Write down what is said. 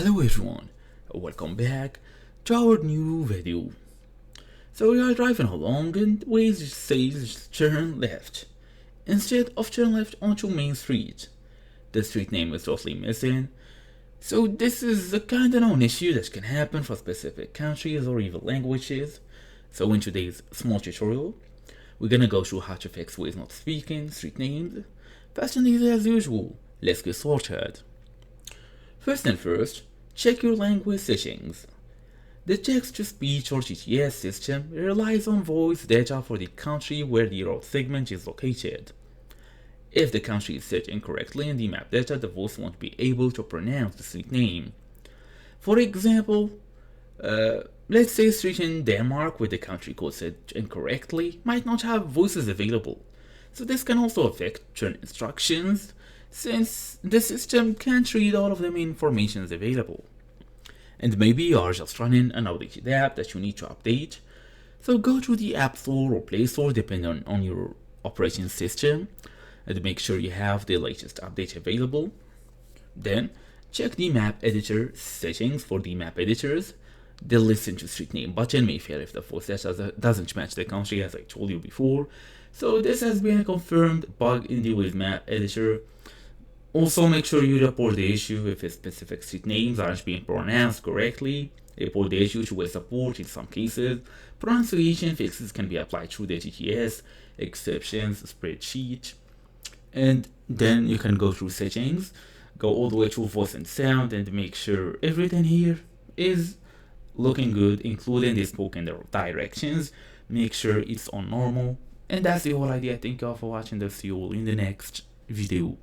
Hello everyone, welcome back to our new video. So we are driving along and Waze says turn left, instead of turn left onto Main Street. The street name is totally missing. So this is a kinda known issue that can happen for specific countries or even languages. So in today's small tutorial, we're gonna go through how to fix Waze not speaking street names. Fast and easy as usual, let's get started. First and first, check your language settings. The text-to-speech or TTS system relies on voice data for the country where the route segment is located. If the country is set incorrectly in the map data, the voice won't be able to pronounce the street name. For example, let's say a street in Denmark with the country code set incorrectly might not have voices available. So this can also affect turn instructions, since the system can't read all of the information available. And maybe you are just running an outdated app that you need to update. So go to the App Store or Play Store depending on your operating system and make sure you have the latest update available. Then check the map editor settings for the map editors. The listen to street name button may fail if the voice data doesn't match the country, as I told you before. So this has been a confirmed bug in the Waze map editor. Also, make sure you report the issue if specific street names aren't being pronounced correctly. Report the issue to Waze support in some cases. Pronunciation fixes can be applied through the TTS, exceptions, spreadsheet. And then you can go through settings, go all the way to voice and sound, and make sure everything here is looking good, including the spoken directions. Make sure it's on normal. And that's the whole idea. Thank you all for watching this. See you all in the next video.